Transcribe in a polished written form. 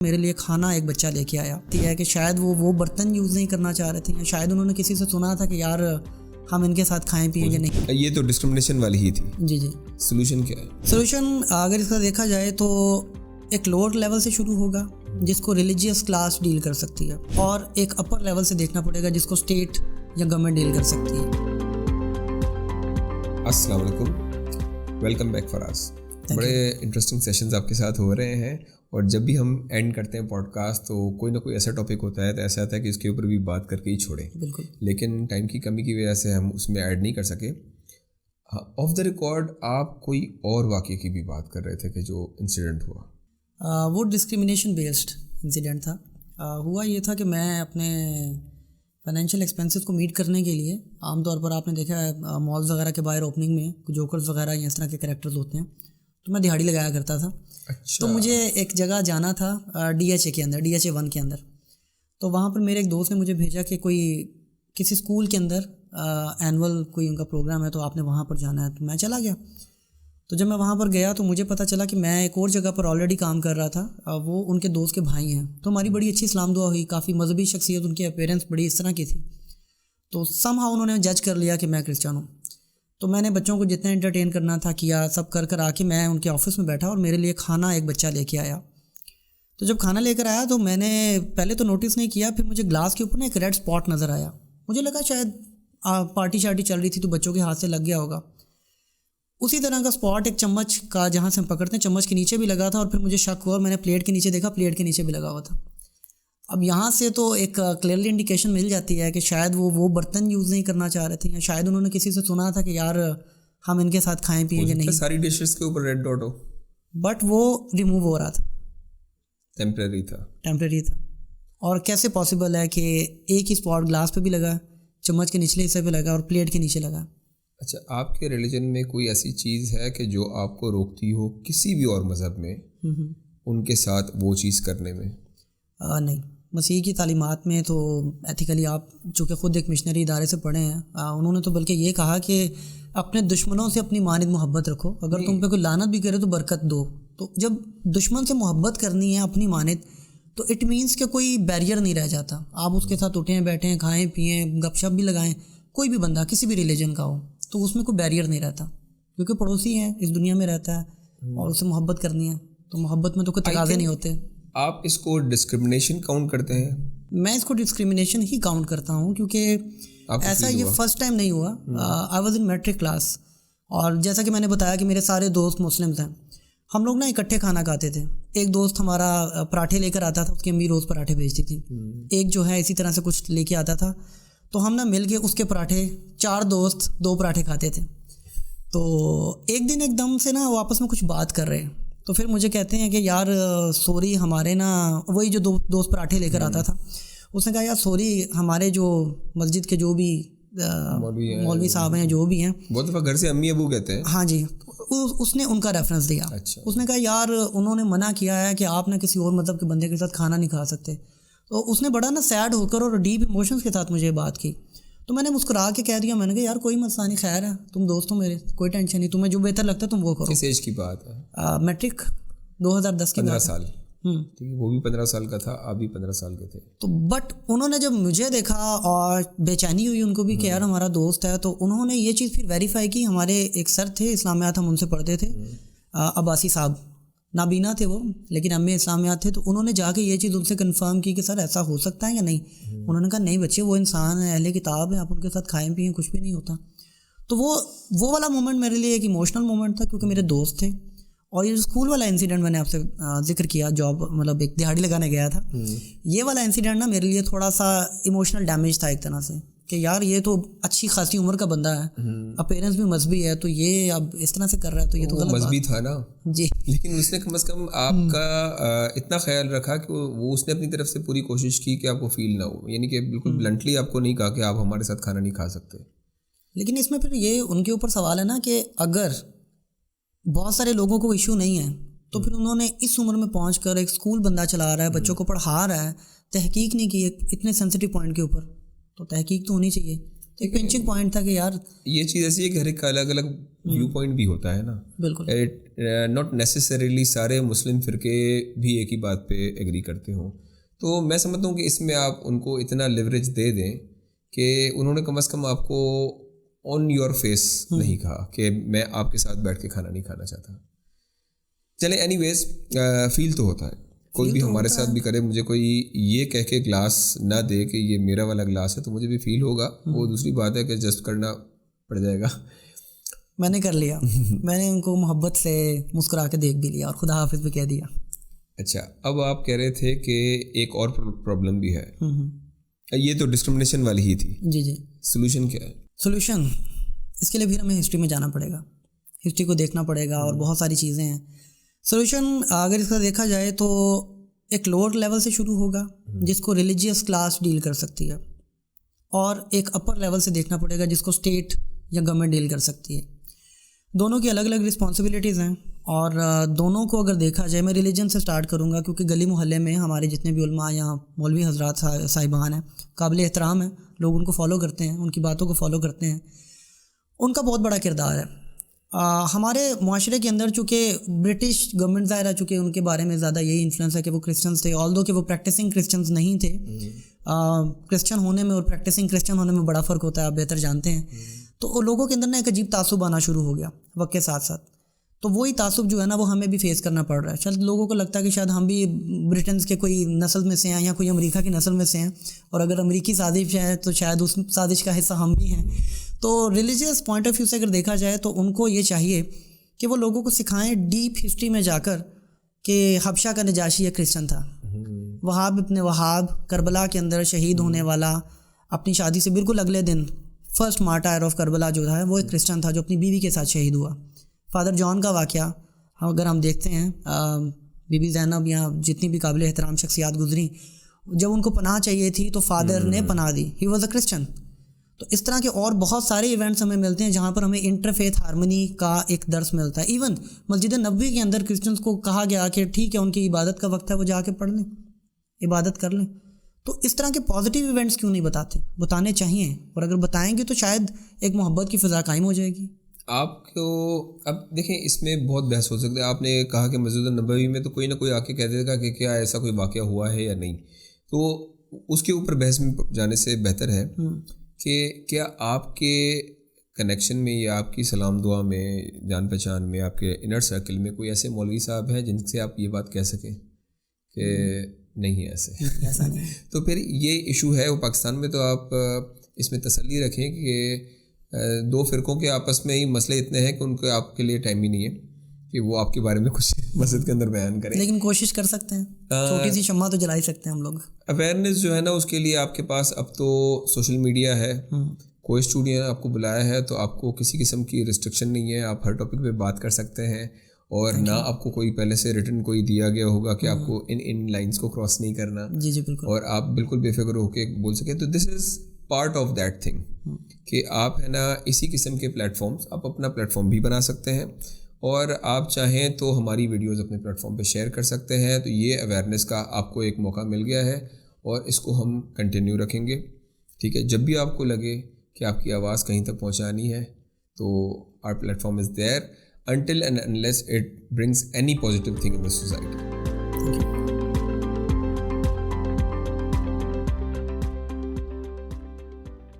میرے لیے کھانا ایک بچہ لے کے آیا ہے کہ شاید وہ برتن یوز نہیں کرنا چاہ رہے تھے، یا شاید انہوں نے کسی سے سنا تھا کہ یار ہم ان کے ساتھ کھائیں پئیں یا نہیں. یہ تو ڈسکرمنیشن والی ہی تھی. جی سولوشن کیا ہے؟ سولوشن اگر اس کا دیکھا جائے تو ایک لوور لیول سے شروع ہوگا جس کو ریلیجیس کلاس ڈیل کر سکتی ہے، اور ایک اپر لیول سے دیکھنا پڑے گا جس کو اسٹیٹ یا گورنمنٹ ڈیل کر سکتی ہے. السلام علیکم، ویلکم بیک فراز. بڑے انٹرسٹنگ سیشنز آپ کے ساتھ ہو رہے ہیں، اور جب بھی ہم اینڈ کرتے ہیں پوڈ کاسٹ تو کوئی نہ کوئی ایسا ٹاپک ہوتا ہے تو ایسا آتا ہے کہ اس کے اوپر بھی بات کر کے ہی چھوڑیں. بالکل. لیکن ٹائم کی کمی کی وجہ سے ہم اس میں ایڈ نہیں کر سکے. آف دا ریکارڈ آپ کوئی اور واقعے کی بھی بات کر رہے تھے کہ جو انسیڈنٹ ہوا. وہ ڈسکریمنیشن بیسڈ انسیڈنٹ تھا. ہوا یہ تھا کہ میں اپنے فائنینشیل ایکسپینسز کو میٹ کرنے کے لیے، عام طور پر آپ نے دیکھا ہے مالز وغیرہ کے باہر اوپننگ میں جوکرز وغیرہ یا اس طرح کے کریکٹرز ہوتے ہیں، تو میں دہاڑی لگایا کرتا تھا. تو مجھے ایک جگہ جانا تھا DHA کے اندر، DHA 1 کے اندر. تو وہاں پر میرے ایک دوست نے مجھے بھیجا کہ کسی اسکول کے اندر اینول کوئی ان کا پروگرام ہے تو آپ نے وہاں پر جانا ہے. تو میں چلا گیا. تو جب میں وہاں پر گیا تو مجھے پتہ چلا کہ میں ایک اور جگہ پر آلریڈی کام کر رہا تھا، وہ ان کے دوست کے بھائی ہیں. تو ہماری بڑی اچھی اسلام دعا ہوئی، کافی مذہبی شخصیت، ان کی اپیرنس بڑی اس طرح کی تھی. تو سم ہاؤ انہوں نے جج کر لیا کہ میں کرسچن ہوں. تو میں نے بچوں کو جتنا انٹرٹین کرنا تھا کیا، سب کر آ کے میں ان کے آفس میں بیٹھا اور میرے لیے کھانا ایک بچہ لے کے آیا. تو جب کھانا لے کر آیا تو میں نے پہلے تو نوٹس نہیں کیا، پھر مجھے گلاس کے اوپر نا ایک ریڈ اسپاٹ نظر آیا. مجھے لگا شاید پارٹی شارٹی چل رہی تھی تو بچوں کے ہاتھ سے لگ گیا ہوگا. اسی طرح کا اسپاٹ ایک چمچ کا جہاں سے ہم پکڑتے ہیں چمچ کے نیچے بھی لگا تھا، اور پھر مجھے شک ہوا اور میں نے پلیٹ کے نیچے دیکھا، پلیٹ کے نیچے بھی لگا ہوا تھا. اب یہاں سے تو ایک کلیئرلی انڈیکیشن مل جاتی ہے کہ شاید وہ برتن یوز نہیں کرنا چاہ رہے تھے، یا شاید انہوں نے کسی سے سنا تھا کہ یار ہم ان کے ساتھ کھائیں پئیں یا نہیں. ساری ڈشز کے اوپر ریڈ ڈاٹ ہو، بٹ وہ ریموو ہو رہا تھا، ٹیمپریری تھا. اور کیسے پاسبل ہے کہ ایک ہی اسپاٹ گلاس پہ بھی لگا، چمچ کے نچلے حصے پہ لگا اور پلیٹ کے نیچے لگا. اچھا، آپ کے ریلیجن میں کوئی ایسی چیز ہے کہ جو آپ کو روکتی ہو کسی بھی اور مذہب میں ان کے ساتھ وہ چیز کرنے میں؟ نہیں، مسیح کی تعلیمات میں تو ایتھیکلی آپ چونکہ خود ایک مشنری ادارے سے پڑھے ہیں، انہوں نے تو بلکہ یہ کہا کہ اپنے دشمنوں سے اپنی مانند محبت رکھو، اگر تم پہ کوئی لعنت بھی کرے تو برکت دو. تو جب دشمن سے محبت کرنی ہے اپنی مانند تو اٹ مینس کہ کوئی بیریئر نہیں رہ جاتا. آپ اس کے ساتھ اٹھیں بیٹھیں، کھائیں پئیں، گپ شپ بھی لگائیں، کوئی بھی بندہ کسی بھی ریلیجن کا ہو تو اس میں کوئی بیریئر نہیں رہتا، کیونکہ پڑوسی ہیں، اس دنیا میں رہتا ہے اور اسے محبت کرنی ہے، تو محبت میں تو کوئی تقاضے نہیں ہوتے. آپ اس کو ڈسکرمنیشن کاؤنٹ کرتے ہیں؟ میں اس کو ڈسکرمنیشن ہی کاؤنٹ کرتا ہوں، کیونکہ ایسا یہ فرسٹ ٹائم نہیں ہوا. I was in matric class, اور جیسا کہ میں نے بتایا کہ میرے سارے دوست مسلمز ہیں. ہم لوگ نا اکٹھے کھانا کھاتے تھے. ایک دوست ہمارا پراٹھے لے کر آتا تھا، اس کی امی روز پراٹھے بھیجتی تھی. ایک جو ہے اسی طرح سے کچھ لے کے آتا تھا، تو ہم نا مل کے اس کے پراٹھے، 4 دوست 2 پراٹھے کھاتے تھے. تو ایک دن ایک دم سے نا وہ آپس میں کچھ بات کر رہے، تو پھر مجھے کہتے ہیں کہ یار سوری، ہمارے نا وہی جو دوست پراٹھے لے کر آتا تھا، اس نے کہا یار سوری، ہمارے جو مسجد کے جو بھی مولوی صاحب ہیں، جو بھی ہیں، بہت دفعہ گھر سے امی ابو کہتے ہیں. ہاں جی، اس نے ان کا ریفرنس دیا. اس نے کہا یار انہوں نے منع کیا ہے کہ آپ نہ کسی اور مذہب کے بندے کے ساتھ کھانا نہیں کھا سکتے. تو اس نے بڑا نا سیڈ ہو کر اور ڈیپ ایموشنس کے ساتھ مجھے بات کی. تو میں نے مسکرا کے کہہ دیا، میں نے کہا یار کوئی مسئلہ نہیں، خیر ہے، تم دوست ہو میرے، کوئی ٹینشن نہیں، تمہیں جو بہتر لگتا ہے تم وہ کرو. کس ایج کی بات ہے؟ میٹرک 2010 کی 15 سال. وہ بھی 15 سال کا تھا، آپ بھی 15 سال کے تھے. تو بٹ انہوں نے جب مجھے دیکھا اور بے چینی ہوئی ان کو بھی کہ یار ہمارا دوست ہے، تو انہوں نے یہ چیز پھر ویریفائی کی. ہمارے ایک سر تھے اسلامیات، ہم ان سے پڑھتے تھے، عباسی صاحب، نابینا تھے وہ لیکن ایم اے اسلامیات تھے. تو انہوں نے جا کے یہ چیز ان سے کنفرم کی کہ سر ایسا ہو سکتا ہے یا نہیں. انہوں نے کہا نہیں بچے، وہ انسان ہے، اہل کتاب ہے، آپ ان کے ساتھ کھائیں پئیں، کچھ بھی نہیں ہوتا. تو وہ والا مومنٹ میرے لیے ایک ایموشنل مومنٹ تھا، کیونکہ میرے دوست تھے. اور یہ اسکول والا انسیڈنٹ میں نے آپ سے ذکر کیا، جاب مطلب ایک دہاڑی لگانے گیا تھا، یہ والا انسیڈنٹ نا میرے لیے تھوڑا سا ایموشنل ڈیمیج تھا ایک طرح سے، کہ یار یہ تو اچھی خاصی عمر کا بندہ ہے، اپیرنس بھی مذہبی ہے، تو یہ اب اس طرح سے کر رہا ہے تو یہ تو غلط مذہبی تھا نا. جی، لیکن اس نے کم از کم آپ کا اتنا خیال رکھا کہ وہ اس نے اپنی طرف سے پوری کوشش کی کہ آپ کو فیل نہ ہو، یعنی کہ بالکل بلنٹلی آپ کو نہیں کہا کہ آپ ہمارے ساتھ کھانا نہیں کھا سکتے. لیکن اس میں پھر یہ ان کے اوپر سوال ہے نا کہ اگر بہت سارے لوگوں کو ایشو نہیں ہے تو پھر انہوں نے اس عمر میں پہنچ کر ایک اسکول بندہ چلا رہا ہے، بچوں کو پڑھا رہا ہے، تحقیق نہیں کی اتنے سینسٹیو پوائنٹ کے اوپر. تو تحقیق تو ہونی چاہیے. ایک پنچنگ پوائنٹ تھا کہ یار یہ چیز ایسی ہے کہ ہر ایک کا الگ الگ ویو پوائنٹ بھی ہوتا ہے نا. بالکل ناٹ نیسسریلی سارے مسلم فرقے بھی ایک ہی بات پہ ایگری کرتے ہوں. تو میں سمجھتا ہوں کہ اس میں آپ ان کو اتنا لیوریج دے دیں کہ انہوں نے کم از کم آپ کو آن یور فیس نہیں کہا کہ میں آپ کے ساتھ بیٹھ کے کھانا نہیں کھانا چاہتا. چلیں اینی ویز فیل تو ہوتا ہے, کوئی بھی ہمارے ساتھ بھی کرے, مجھے کوئی یہ کہہ کے گلاس نہ دے کہ یہ میرا والا گلاس ہے تو مجھے بھی فیل ہوگا. وہ دوسری بات ہے کہ ایڈجسٹ کرنا پڑ جائے گا. میں نے کر لیا, میں نے ان کو محبت سے مسکرا کے دیکھ بھی لیا اور خدا حافظ بھی کہہ دیا. اچھا, اب آپ کہہ رہے تھے کہ ایک اور پرابلم بھی ہے, یہ تو ڈسکرمنیشن والی ہی تھی. جی جی. سولوشن کیا ہے؟ سولوشن اس کے لیے پھر ہمیں ہسٹری میں جانا پڑے گا, ہسٹری کو دیکھنا پڑے گا اور بہت ساری چیزیں ہیں. سولوشن اگر اس کا دیکھا جائے تو ایک لوور لیول سے شروع ہوگا جس کو ریلیجیس کلاس ڈیل کر سکتی ہے, اور ایک اپر لیول سے دیکھنا پڑے گا جس کو اسٹیٹ یا گورنمنٹ ڈیل کر سکتی ہے. دونوں کی الگ الگ رسپانسبلٹیز ہیں, اور دونوں کو اگر دیکھا جائے, میں ریلیجن سے سٹارٹ کروں گا کیونکہ گلی محلے میں ہمارے جتنے بھی علماء یا مولوی حضرات صاحبان ہیں قابل احترام ہیں, لوگ ان کو فالو کرتے ہیں, ان کی باتوں کو فالو کرتے ہیں. ان کا بہت بڑا کردار ہے ہمارے معاشرے کے اندر. چونکہ برٹش گورنمنٹ ظاہر چونکہ ان کے بارے میں زیادہ یہی انفلوئنس ہے کہ وہ کرسچنس تھے, آلدو کہ وہ پریکٹسنگ کرسچنز نہیں تھے. کرسچن ہونے میں اور پریکٹسنگ کرسچن ہونے میں بڑا فرق ہوتا ہے, آپ بہتر جانتے ہیں. تو لوگوں کے اندر نا ایک عجیب تعصب آنا شروع ہو گیا وقت کے ساتھ ساتھ. تو وہی تعصب جو ہے نا وہ ہمیں بھی فیس کرنا پڑ رہا ہے. شاید لوگوں کو لگتا ہے کہ شاید ہم بھی برٹنس کے کوئی نسل میں سے ہیں یا کوئی امریکہ کی نسل میں سے ہیں, اور اگر امریکی سازش ہے تو شاید اس سازش کا حصہ ہم بھی ہیں. تو ریلیجیس پوائنٹ آف ویو سے اگر دیکھا جائے تو ان کو یہ چاہیے کہ وہ لوگوں کو سکھائیں ڈیپ ہسٹری میں جا کر کہ حبشہ کا نجاشی ایک کرسچن تھا, وہاب ابن وہاب کربلا کے اندر شہید ہونے والا, اپنی شادی سے بالکل اگلے دن فرسٹ مارٹائر آف کربلا جو ہے وہ ایک کرسچن تھا جو اپنی بیوی کے ساتھ شہید ہوا. فادر جان کا واقعہ اگر ہم دیکھتے ہیں, بی بی زینب یا جتنی بھی قابل احترام شخصیات گزری, جب ان کو پناہ چاہیے تھی تو فادر نے پناہ دی, ہی واز اے کرسچن. تو اس طرح کے اور بہت سارے ایونٹس ہمیں ملتے ہیں جہاں پر ہمیں انٹرفیتھ ہارمنی کا ایک درس ملتا ہے. ایون مسجد نبوی کے اندر کرسچنس کو کہا گیا کہ ٹھیک ہے ان کی عبادت کا وقت ہے, وہ جا کے پڑھ لیں, عبادت کر لیں. تو اس طرح کے پازیٹیو ایونٹس کیوں نہیں بتانے چاہیے, اور اگر بتائیں گے تو شاید ایک محبت کی فضا قائم ہو جائے گی. آپ کو اب دیکھیں اس میں بہت بحث ہو سکتا ہے. آپ نے کہا کہ مسجد نبوی میں تو کوئی نہ کوئی آ کے کہہ دے گا کہ کیا ایسا کوئی واقعہ ہوا ہے یا نہیں, تو اس کے اوپر بحث میں جانے سے بہتر ہے کہ کیا آپ کے کنیکشن میں یا آپ کی سلام دعا میں, جان پہچان میں, آپ کے انر سرکل میں کوئی ایسے مولوی صاحب ہیں جن سے آپ یہ بات کہہ سکیں کہ نہیں ہے ایسا نہیں. تو پھر یہ ایشو ہے وہ پاکستان میں, تو آپ اس میں تسلی رکھیں کہ دو فرقوں کے آپس میں ہی مسئلے اتنے ہیں کہ ان کو آپ کے لیے ٹائم ہی نہیں ہے کہ وہ آپ کے بارے میں کچھ مسجد کے اندر بیان کریں. لیکن کوشش کر سکتے ہیں, چھوٹی سی شمع تو جلا ہی سکتے ہیں ہم لوگ. اویئرنیس جو ہے نا اس کے لیے آپ کے پاس اب تو سوشل میڈیا ہے, کوئی اسٹوڈیو نے آپ کو بلایا ہے تو آپ کو کسی قسم کی ریسٹرکشن نہیں ہے, آپ ہر ٹاپک پہ بات کر سکتے ہیں, اور نہ آپ کو کوئی پہلے سے ریٹن کوئی دیا گیا ہوگا کہ آپ کو ان لائنس کو کراس نہیں کرنا. جی جی بالکل. اور آپ بالکل بے فکر ہو کے بول سکیں. تو this is part of that thing کہ آپ ہے نا اسی قسم کے پلیٹ فارمس, آپ اپنا پلیٹ فارم بھی بنا سکتے ہیں, اور آپ چاہیں تو ہماری ویڈیوز اپنے پلیٹ فارم پہ شیئر کر سکتے ہیں. تو یہ اویئرنیس کا آپ کو ایک موقع مل گیا ہے, اور اس کو ہم کنٹینیو رکھیں گے. ٹھیک ہے, جب بھی آپ کو لگے کہ آپ کی آواز کہیں تک پہنچانی ہے تو our platform is there until and unless it brings any positive thing in the society. Thank you.